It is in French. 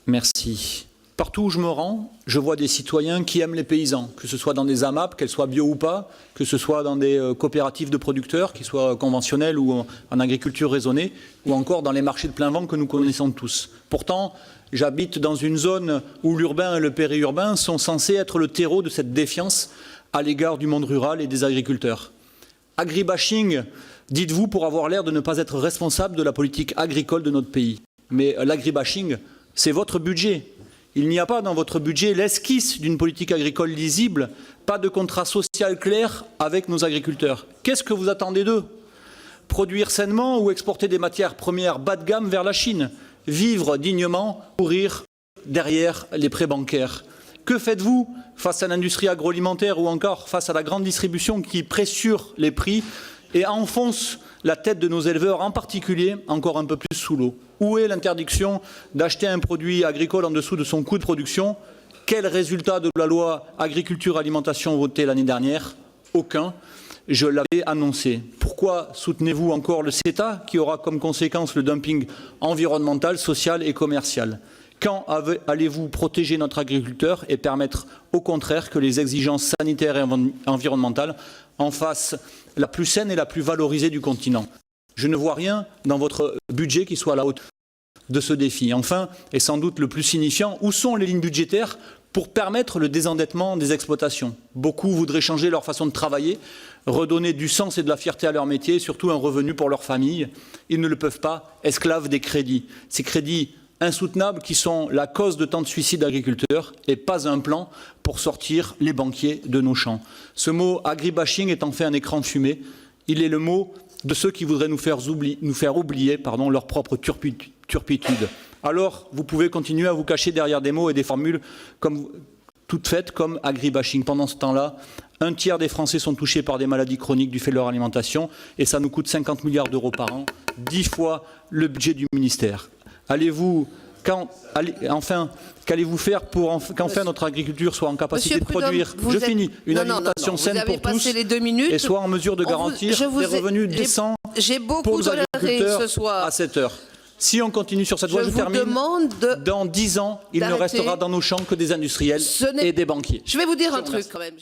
Merci. Partout où je me rends, je vois des citoyens qui aiment les paysans, que ce soit dans des AMAP, qu'elles soient bio ou pas, que ce soit dans des coopératives de producteurs, qu'ils soient conventionnels ou en agriculture raisonnée, ou encore dans les marchés de plein vent que nous connaissons tous. Pourtant, j'habite dans une zone où l'urbain et le périurbain sont censés être le terreau de cette défiance à l'égard du monde rural et des agriculteurs. Agribashing, dites-vous, pour avoir l'air de ne pas être responsable de la politique agricole de notre pays. Mais l'agribashing, c'est votre budget. Il n'y a pas dans votre budget l'esquisse d'une politique agricole lisible, pas de contrat social clair avec nos agriculteurs. Qu'est-ce que vous attendez d'eux? Produire sainement ou exporter des matières premières bas de gamme vers la Chine? Vivre dignement, courir derrière les prêts bancaires? Que faites-vous face à l'industrie agroalimentaire ou encore face à la grande distribution qui pressure les prix et enfonce la tête de nos éleveurs, en particulier, encore un peu plus sous l'eau? Où est l'interdiction d'acheter un produit agricole en dessous de son coût de production? Quel résultat de la loi agriculture-alimentation votée l'année dernière? Aucun. Je l'avais annoncé. Pourquoi soutenez-vous encore le CETA qui aura comme conséquence le dumping environnemental, social et commercial? Quand allez-vous protéger notre agriculteur et permettre au contraire que les exigences sanitaires et environnementales en fassent la plus saine et la plus valorisée du continent? Je ne vois rien dans votre budget qui soit à la hauteur de ce défi. Enfin, et sans doute le plus signifiant, où sont les lignes budgétaires pour permettre le désendettement des exploitations? Beaucoup voudraient changer leur façon de travailler, redonner du sens et de la fierté à leur métier, et surtout un revenu pour leur famille. Ils ne le peuvent pas, esclaves des crédits. Ces crédits insoutenables qui sont la cause de tant de suicides d'agriculteurs et pas un plan pour sortir les banquiers de nos champs. Ce mot agribashing est en fait un écran de fumée. Il est le mot de ceux qui voudraient nous faire oublier leur propre turpitude. Alors, vous pouvez continuer à vous cacher derrière des mots et des formules toutes faites comme agribashing. Pendant ce temps-là, un tiers des Français sont touchés par des maladies chroniques du fait de leur alimentation et ça nous coûte 50 milliards d'euros par an, 10 fois le budget du ministère. Qu'allez-vous faire pour qu'enfin notre agriculture soit en capacité de produire, une alimentation saine pour tous et soit en mesure de garantir des revenus décents pour nos agriculteurs à cette heure? Si on continue sur cette voie, je termine, dans 10 ans, il ne restera dans nos champs que des industriels et des banquiers. Je vais vous dire un truc quand même.